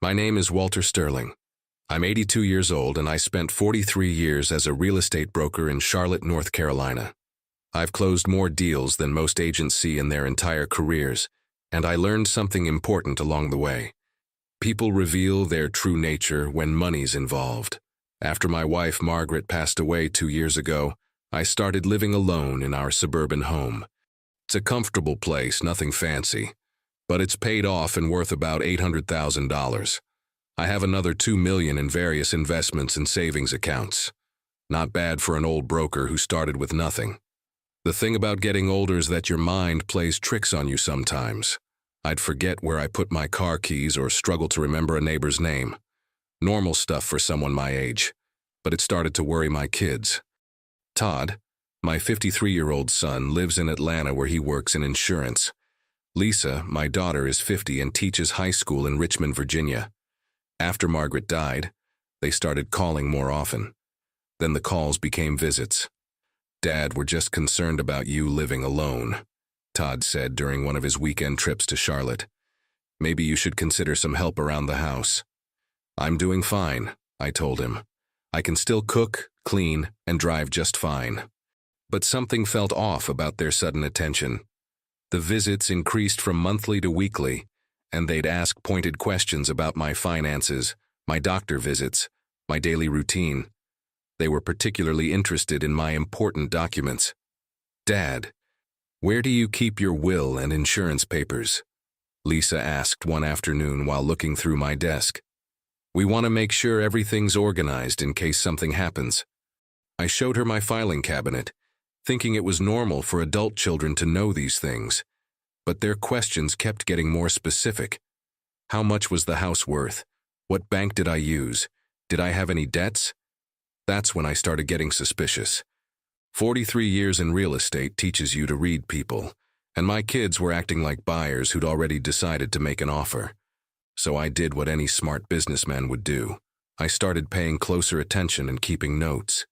My name is Walter Sterling. I'm 82 years old and I spent 43 years as a real estate broker in Charlotte, North Carolina. I've closed more deals than most agents see in their entire careers, and I learned something important along the way. People reveal their true nature when money's involved. After my wife Margaret passed away 2 years ago, I started living alone in our suburban home. It's a comfortable place, nothing fancy, but it's paid off and worth about $800,000. I have another $2 million in various investments and savings accounts. Not bad for an old broker who started with nothing. The thing about getting older is that your mind plays tricks on you sometimes. I'd forget where I put my car keys or struggle to remember a neighbor's name. Normal stuff for someone my age, but it started to worry my kids. Todd, my 53-year-old son, lives in Atlanta where he works in insurance. Lisa, my daughter, is 50 and teaches high school in Richmond, Virginia. After Margaret died, they started calling more often. Then the calls became visits. "Dad, we're just concerned about you living alone," Todd said during one of his weekend trips to Charlotte. "Maybe you should consider some help around the house." "I'm doing fine," I told him. "I can still cook, clean, and drive just fine." But something felt off about their sudden attention. The visits increased from monthly to weekly, and they'd ask pointed questions about my finances, my doctor visits, my daily routine. They were particularly interested in my important documents. "Dad, where do you keep your will and insurance papers?" Lisa asked one afternoon while looking through my desk. "We want to make sure everything's organized in case something happens." I showed her my filing cabinet, thinking it was normal for adult children to know these things. But their questions kept getting more specific. How much was the house worth? What bank did I use? Did I have any debts? That's when I started getting suspicious. 43 years in real estate teaches you to read people, and my kids were acting like buyers who'd already decided to make an offer. So I did what any smart businessman would do. I started paying closer attention and keeping notes.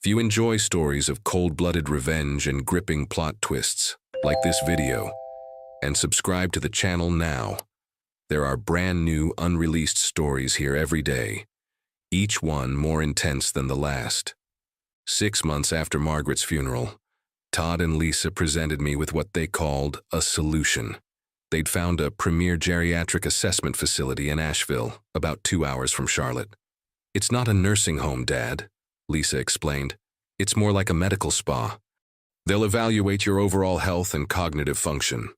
If you enjoy stories of cold-blooded revenge and gripping plot twists, like this video, and subscribe to the channel now. There are brand new, unreleased stories here every day, each one more intense than the last. 6 months after Margaret's funeral, Todd and Lisa presented me with what they called a solution. They'd found a premier geriatric assessment facility in Asheville, about 2 hours from Charlotte. "It's not a nursing home, Dad," Lisa explained. "It's more like a medical spa. They'll evaluate your overall health and cognitive function.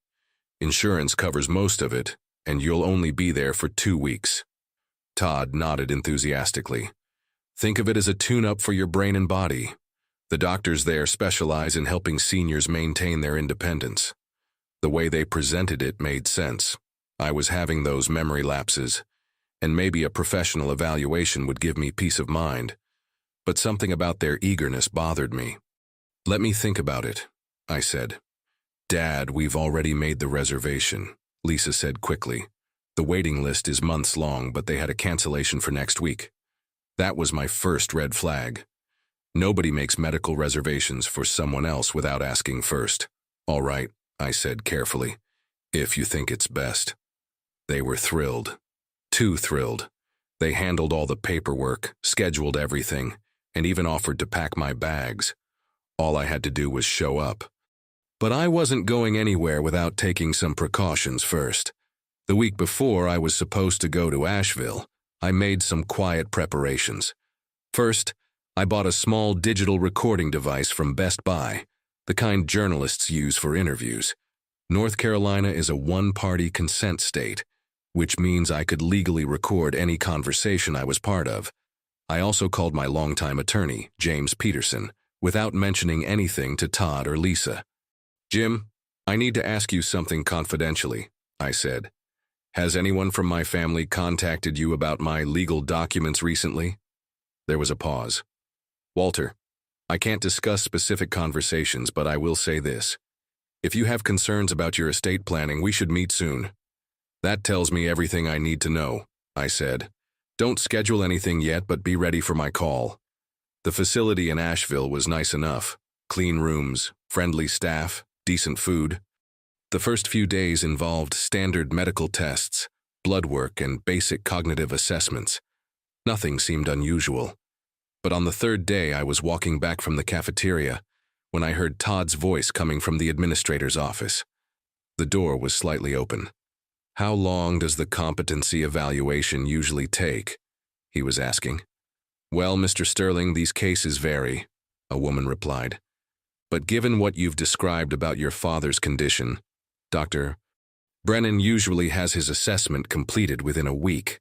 Insurance covers most of it, and you'll only be there for 2 weeks." Todd nodded enthusiastically. "Think of it as a tune-up for your brain and body. The doctors there specialize in helping seniors maintain their independence." The way they presented it made sense. I was having those memory lapses, and maybe a professional evaluation would give me peace of mind. But something about their eagerness bothered me. "Let me think about it," I said. "Dad, we've already made the reservation," Lisa said quickly. "The waiting list is months long, but they had a cancellation for next week." That was my first red flag. Nobody makes medical reservations for someone else without asking first. "All right," I said carefully, "if you think it's best." They were thrilled. Too thrilled. They handled all the paperwork, scheduled everything, and even offered to pack my bags. All I had to do was show up. But I wasn't going anywhere without taking some precautions first. The week before I was supposed to go to Asheville, I made some quiet preparations. First, I bought a small digital recording device from Best Buy, the kind journalists use for interviews. North Carolina is a one-party consent state, which means I could legally record any conversation I was part of. I also called my longtime attorney, James Peterson, without mentioning anything to Todd or Lisa. "Jim, I need to ask you something confidentially," I said. "Has anyone from my family contacted you about my legal documents recently?" There was a pause. "Walter, I can't discuss specific conversations, but I will say this. If you have concerns about your estate planning, we should meet soon." "That tells me everything I need to know," I said. "Don't schedule anything yet, but be ready for my call." The facility in Asheville was nice enough. Clean rooms, friendly staff, decent food. The first few days involved standard medical tests, blood work, and basic cognitive assessments. Nothing seemed unusual. But on the third day, I was walking back from the cafeteria when I heard Todd's voice coming from the administrator's office. The door was slightly open. "How long does the competency evaluation usually take?" he was asking. "Well, Mr. Sterling, these cases vary," a woman replied. "But given what you've described about your father's condition, Dr. Brennan usually has his assessment completed within a week."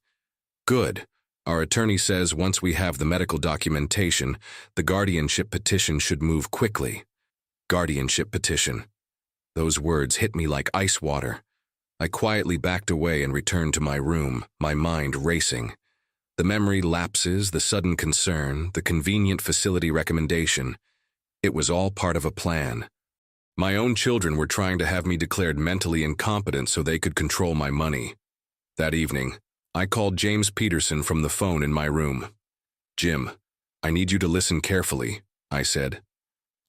"Good. Our attorney says once we have the medical documentation, the guardianship petition should move quickly." Guardianship petition. Those words hit me like ice water. I quietly backed away and returned to my room, my mind racing. The memory lapses, the sudden concern, the convenient facility recommendation. It was all part of a plan. My own children were trying to have me declared mentally incompetent so they could control my money. That evening, I called James Peterson from the phone in my room. "Jim, I need you to listen carefully," I said.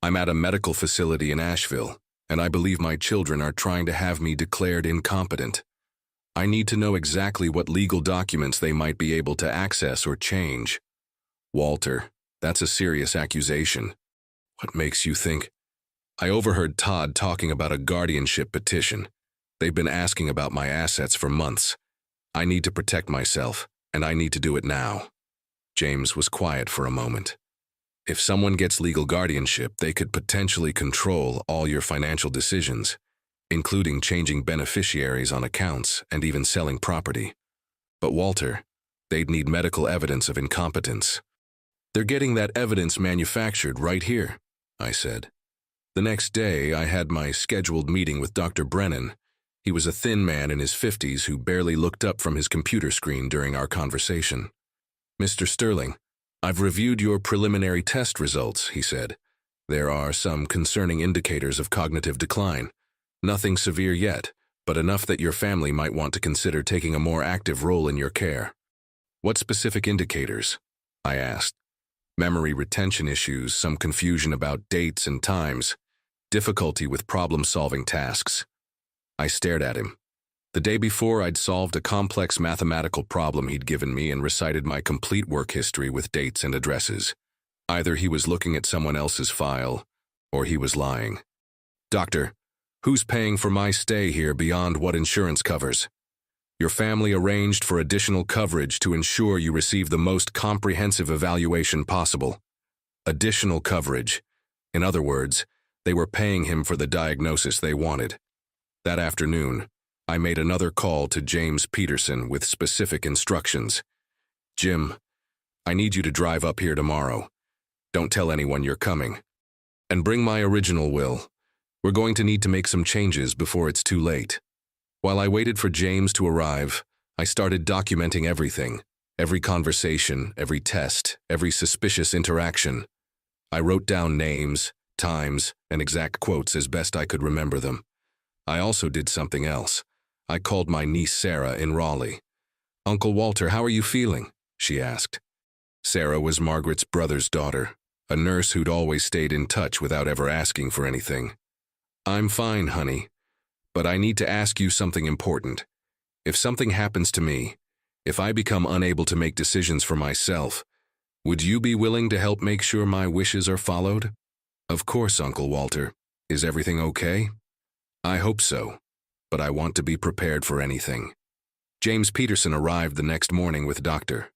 "I'm at a medical facility in Asheville, and I believe my children are trying to have me declared incompetent. I need to know exactly what legal documents they might be able to access or change." "Walter, that's a serious accusation. What makes you think?" "I overheard Todd talking about a guardianship petition. They've been asking about my assets for months. I need to protect myself, and I need to do it now." James was quiet for a moment. "If someone gets legal guardianship, they could potentially control all your financial decisions, including changing beneficiaries on accounts and even selling property. But Walter, they'd need medical evidence of incompetence." "They're getting that evidence manufactured right here," I said. The next day, I had my scheduled meeting with Dr. Brennan. He was a thin man in his 50s who barely looked up from his computer screen during our conversation. "Mr. Sterling, I've reviewed your preliminary test results," he said. "There are some concerning indicators of cognitive decline. Nothing severe yet, but enough that your family might want to consider taking a more active role in your care." "What specific indicators?" I asked. "Memory retention issues, some confusion about dates and times, difficulty with problem-solving tasks." I stared at him. The day before, I'd solved a complex mathematical problem he'd given me and recited my complete work history with dates and addresses. Either he was looking at someone else's file, or he was lying. "Doctor, who's paying for my stay here beyond what insurance covers? Your family arranged for additional coverage to ensure you receive the most comprehensive evaluation possible. Additional coverage. In other words, they were paying him for the diagnosis they wanted." That afternoon, I made another call to James Peterson with specific instructions. "Jim, I need you to drive up here tomorrow. Don't tell anyone you're coming. And bring my original will. We're going to need to make some changes before it's too late." While I waited for James to arrive, I started documenting everything, every conversation, every test, every suspicious interaction. I wrote down names, times, and exact quotes as best I could remember them. I also did something else. I called my niece Sarah in Raleigh. "Uncle Walter, how are you feeling?" she asked. Sarah was Margaret's brother's daughter, a nurse who'd always stayed in touch without ever asking for anything. "I'm fine, honey, but I need to ask you something important. If something happens to me, if I become unable to make decisions for myself, would you be willing to help make sure my wishes are followed?" "Of course, Uncle Walter. Is everything okay?" "I hope so, but I want to be prepared for anything." James Peterson arrived the next morning with Dr.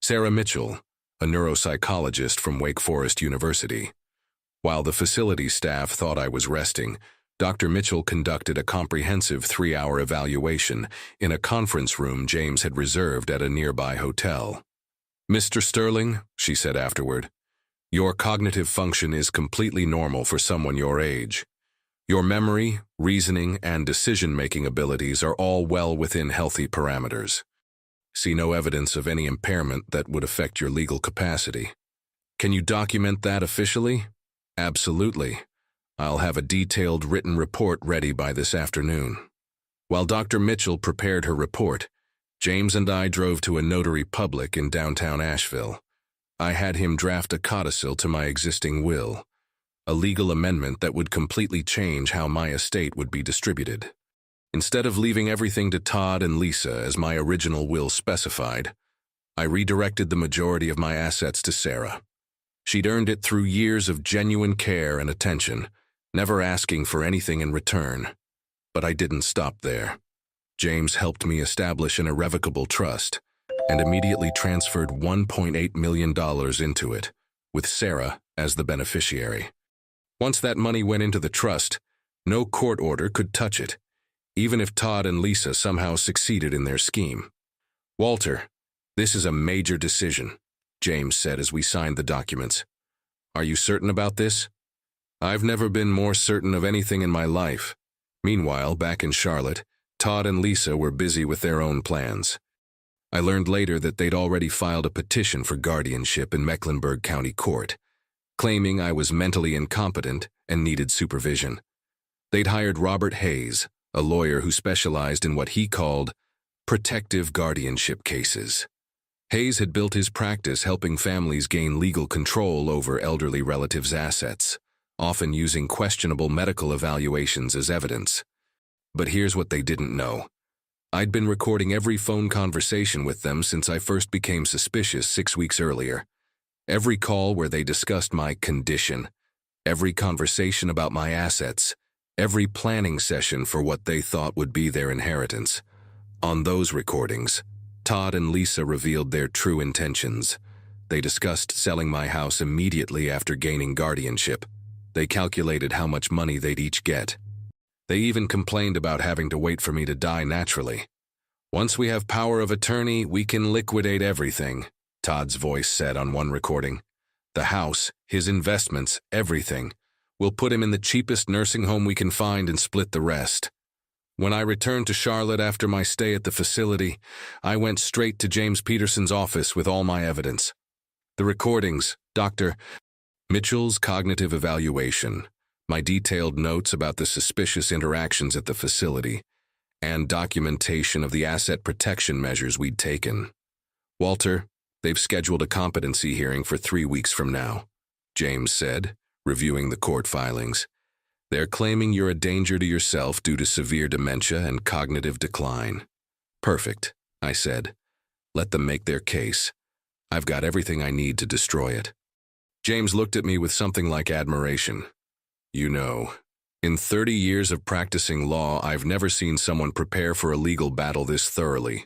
Sarah Mitchell, a neuropsychologist from Wake Forest University. While the facility staff thought I was resting, Dr. Mitchell conducted a comprehensive 3-hour evaluation in a conference room James had reserved at a nearby hotel. "Mr. Sterling," she said afterward, "your cognitive function is completely normal for someone your age. Your memory, reasoning, and decision-making abilities are all well within healthy parameters. See no evidence of any impairment that would affect your legal capacity. Can you document that officially?" "Absolutely. I'll have a detailed written report ready by this afternoon." While Dr. Mitchell prepared her report, James and I drove to a notary public in downtown Asheville. I had him draft a codicil to my existing will, a legal amendment that would completely change how my estate would be distributed. Instead of leaving everything to Todd and Lisa as my original will specified, I redirected the majority of my assets to Sarah. She'd earned it through years of genuine care and attention, never asking for anything in return. But I didn't stop there. James helped me establish an irrevocable trust and immediately transferred $1.8 million into it, with Sarah as the beneficiary. Once that money went into the trust, no court order could touch it, even if Todd and Lisa somehow succeeded in their scheme. "Walter, this is a major decision," James said as we signed the documents. "Are you certain about this?" "I've never been more certain of anything in my life." Meanwhile, back in Charlotte, Todd and Lisa were busy with their own plans. I learned later that they'd already filed a petition for guardianship in Mecklenburg County Court, claiming I was mentally incompetent and needed supervision. They'd hired Robert Hayes, a lawyer who specialized in what he called protective guardianship cases. Hayes had built his practice helping families gain legal control over elderly relatives' assets, often using questionable medical evaluations as evidence. But here's what they didn't know. I'd been recording every phone conversation with them since I first became suspicious 6 weeks earlier. Every call where they discussed my condition, every conversation about my assets, every planning session for what they thought would be their inheritance. On those recordings, Todd and Lisa revealed their true intentions. They discussed selling my house immediately after gaining guardianship. They calculated how much money they'd each get. They even complained about having to wait for me to die naturally. "Once we have power of attorney, we can liquidate everything," Todd's voice said on one recording. "The house, his investments, everything. We'll put him in the cheapest nursing home we can find and split the rest." When I returned to Charlotte after my stay at the facility, I went straight to James Peterson's office with all my evidence. The recordings, Dr. Mitchell's cognitive evaluation, my detailed notes about the suspicious interactions at the facility, and documentation of the asset protection measures we'd taken. "Walter, they've scheduled a competency hearing for 3 weeks from now," James said, reviewing the court filings. "They're claiming you're a danger to yourself due to severe dementia and cognitive decline." "Perfect," I said. "Let them make their case. I've got everything I need to destroy it." James looked at me with something like admiration. "You know, in 30 years of practicing law, I've never seen someone prepare for a legal battle this thoroughly.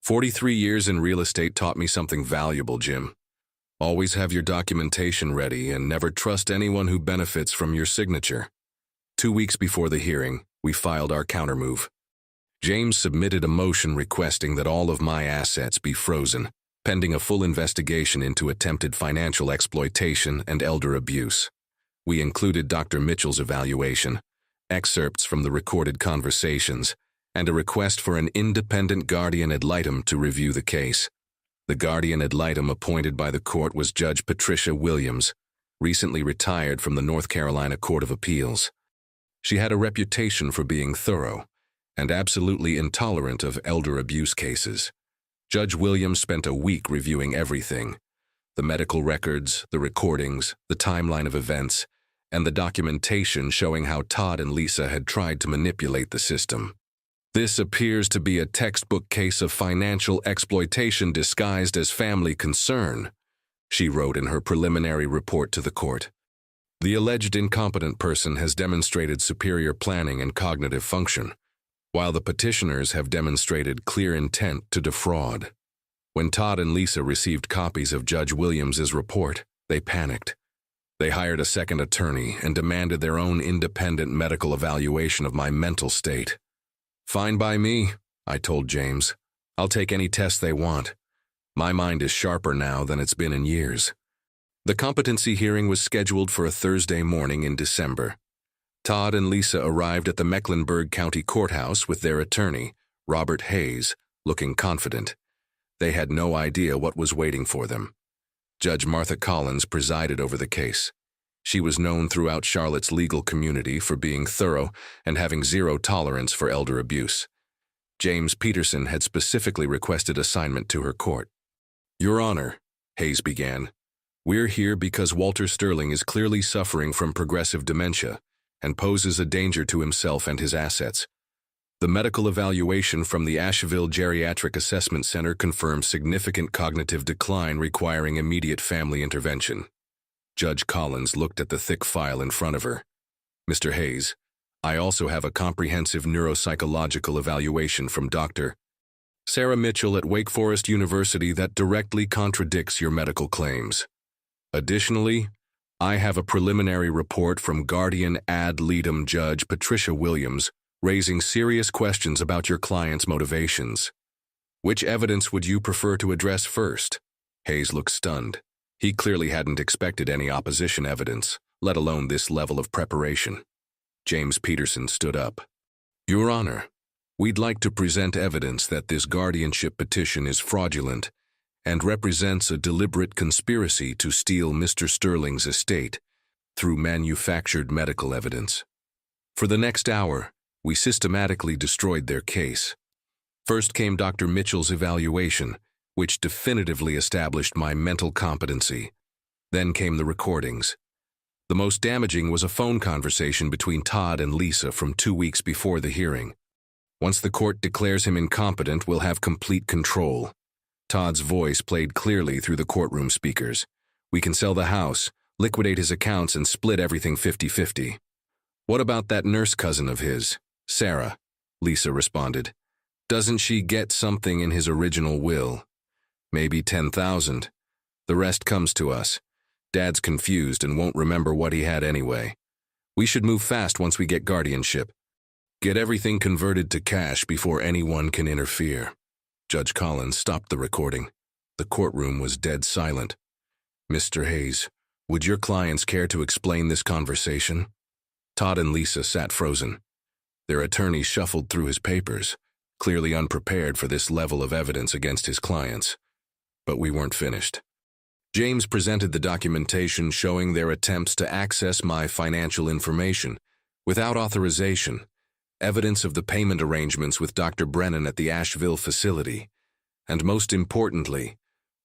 43 years in real estate taught me something valuable, Jim. Always have your documentation ready and never trust anyone who benefits from your signature." 2 weeks before the hearing, we filed our countermove. James submitted a motion requesting that all of my assets be frozen, pending a full investigation into attempted financial exploitation and elder abuse. We included Dr. Mitchell's evaluation, excerpts from the recorded conversations, and a request for an independent guardian ad litem to review the case. The guardian ad litem appointed by the court was Judge Patricia Williams, recently retired from the North Carolina Court of Appeals. She had a reputation for being thorough and absolutely intolerant of elder abuse cases. Judge Williams spent a week reviewing everything: the medical records, the recordings, the timeline of events, and the documentation showing how Todd and Lisa had tried to manipulate the system. "This appears to be a textbook case of financial exploitation disguised as family concern," she wrote in her preliminary report to the court. "The alleged incompetent person has demonstrated superior planning and cognitive function, while the petitioners have demonstrated clear intent to defraud." When Todd and Lisa received copies of Judge Williams's report, they panicked. They hired a second attorney and demanded their own independent medical evaluation of my mental state. "Fine by me," I told James. "I'll take any test they want. My mind is sharper now than it's been in years." The competency hearing was scheduled for a Thursday morning in December. Todd and Lisa arrived at the Mecklenburg County Courthouse with their attorney, Robert Hayes, looking confident. They had no idea what was waiting for them. Judge Martha Collins presided over the case. She was known throughout Charlotte's legal community for being thorough and having zero tolerance for elder abuse. James Peterson had specifically requested assignment to her court. "Your Honor," Hayes began, "we're here because Walter Sterling is clearly suffering from progressive dementia and poses a danger to himself and his assets. The medical evaluation from the Asheville Geriatric Assessment Center confirmed significant cognitive decline requiring immediate family intervention. Judge Collins looked at the thick file in front of her. Mr. Hayes, I also have a comprehensive neuropsychological evaluation from Dr. Sarah Mitchell at Wake Forest University that directly contradicts your medical claims. Additionally, I have a preliminary report from Guardian ad litem Judge Patricia Williams raising serious questions about your client's motivations. Which evidence would you prefer to address first? Hayes looked stunned. He clearly hadn't expected any opposition evidence, let alone this level of preparation. James Peterson stood up. Your Honor, we'd like to present evidence that this guardianship petition is fraudulent and represents a deliberate conspiracy to steal Mr. Sterling's estate through manufactured medical evidence. For the next hour, we systematically destroyed their case. First came Dr. Mitchell's evaluation, which definitively established my mental competency. Then came the recordings. The most damaging was a phone conversation between Todd and Lisa from 2 weeks before the hearing. Once the court declares him incompetent, we'll have complete control. Todd's voice played clearly through the courtroom speakers. We can sell the house, liquidate his accounts, and split everything 50-50. What about that nurse cousin of his, Sarah? Lisa responded. Doesn't she get something in his original will? Maybe 10,000. The rest comes to us. Dad's confused and won't remember what he had anyway. We should move fast once we get guardianship. Get everything converted to cash before anyone can interfere. Judge Collins stopped the recording. The courtroom was dead silent. Mr. Hayes, would your clients care to explain this conversation? Todd and Lisa sat frozen. Their attorney shuffled through his papers, clearly unprepared for this level of evidence against his clients. But we weren't finished. James presented the documentation showing their attempts to access my financial information without authorization, evidence of the payment arrangements with Dr. Brennan at the Asheville facility, and most importantly,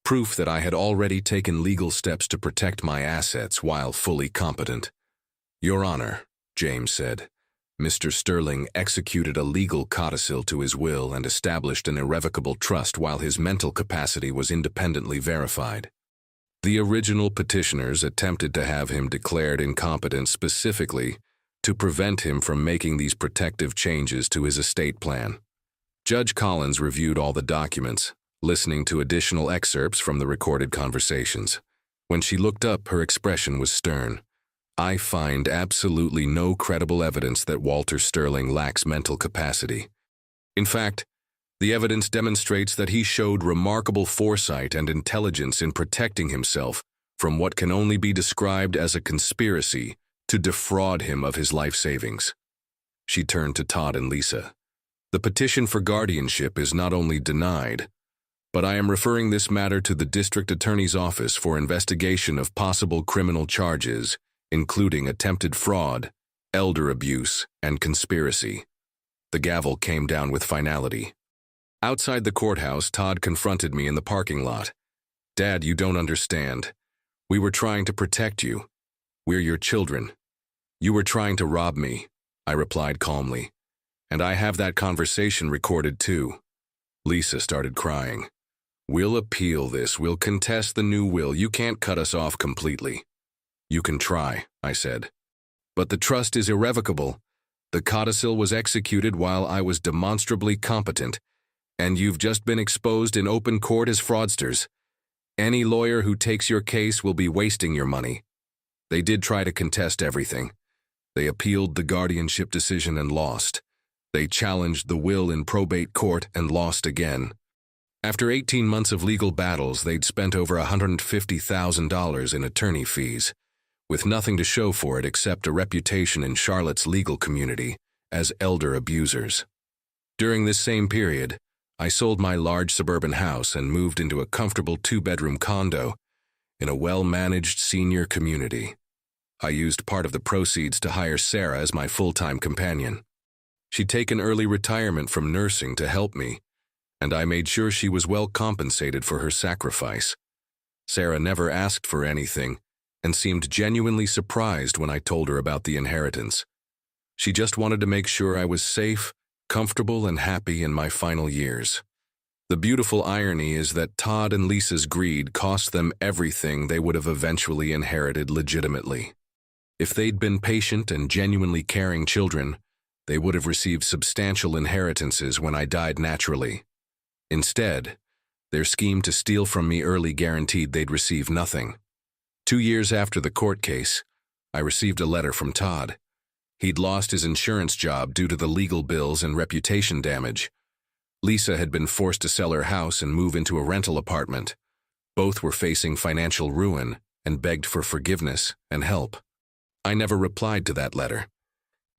proof that I had already taken legal steps to protect my assets while fully competent. Your Honor, James said, Mr. Sterling executed a legal codicil to his will and established an irrevocable trust while his mental capacity was independently verified. The original petitioners attempted to have him declared incompetent specifically to prevent him from making these protective changes to his estate plan. Judge Collins reviewed all the documents, listening to additional excerpts from the recorded conversations. When she looked up, her expression was stern. I find absolutely no credible evidence that Walter Sterling lacks mental capacity. In fact, the evidence demonstrates that he showed remarkable foresight and intelligence in protecting himself from what can only be described as a conspiracy to defraud him of his life savings. She turned to Todd and Lisa. The petition for guardianship is not only denied, but I am referring this matter to the district attorney's office for investigation of possible criminal charges, including attempted fraud, elder abuse, and conspiracy. The gavel came down with finality. Outside the courthouse, Todd confronted me in the parking lot. Dad, you don't understand. We were trying to protect you. We're your children. You were trying to rob me, I replied calmly. And I have that conversation recorded too. Lisa started crying. We'll appeal this. We'll contest the new will. You can't cut us off completely. You can try, I said. But the trust is irrevocable. The codicil was executed while I was demonstrably competent, and you've just been exposed in open court as fraudsters. Any lawyer who takes your case will be wasting your money. They did try to contest everything. They appealed the guardianship decision and lost. They challenged the will in probate court and lost again. After 18 months of legal battles, they'd spent over $150,000 in attorney fees, with nothing to show for it except a reputation in Charlotte's legal community as elder abusers. During this same period, I sold my large suburban house and moved into a comfortable 2-bedroom condo in a well-managed senior community. I used part of the proceeds to hire Sarah as my full-time companion. She'd taken early retirement from nursing to help me, and I made sure she was well compensated for her sacrifice. Sarah never asked for anything and seemed genuinely surprised when I told her about the inheritance. She just wanted to make sure I was safe comfortable and happy in my final years. The beautiful irony is that Todd and Lisa's greed cost them everything they would have eventually inherited legitimately. If they'd been patient and genuinely caring children, they would have received substantial inheritances when I died naturally. Instead, their scheme to steal from me early guaranteed they'd receive nothing. 2 years after the court case, I received a letter from Todd. He'd lost his insurance job due to the legal bills and reputation damage. Lisa had been forced to sell her house and move into a rental apartment. Both were facing financial ruin and begged for forgiveness and help. I never replied to that letter.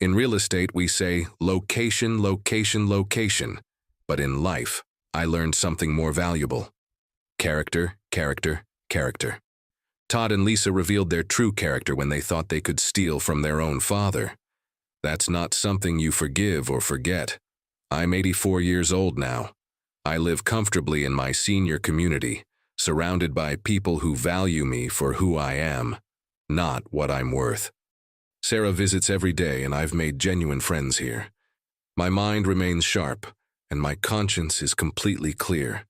In real estate, we say location, location, location. But in life, I learned something more valuable. Character, character, character. Todd and Lisa revealed their true character when they thought they could steal from their own father. That's not something you forgive or forget. I'm 84 years old now. I live comfortably in my senior community, surrounded by people who value me for who I am, not what I'm worth. Sarah visits every day, and I've made genuine friends here. My mind remains sharp, and my conscience is completely clear.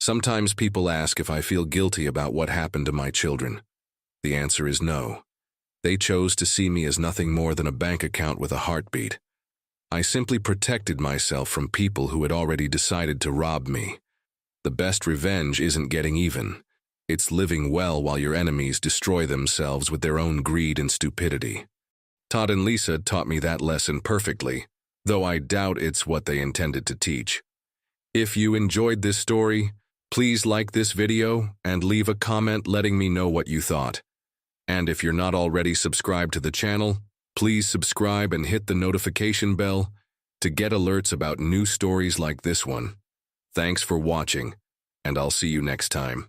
Sometimes people ask if I feel guilty about what happened to my children. The answer is no. They chose to see me as nothing more than a bank account with a heartbeat. I simply protected myself from people who had already decided to rob me. The best revenge isn't getting even. It's living well while your enemies destroy themselves with their own greed and stupidity. Todd and Lisa taught me that lesson perfectly, though I doubt it's what they intended to teach. If you enjoyed this story, please like this video and leave a comment letting me know what you thought. And if you're not already subscribed to the channel, please subscribe and hit the notification bell to get alerts about new stories like this one. Thanks for watching, and I'll see you next time.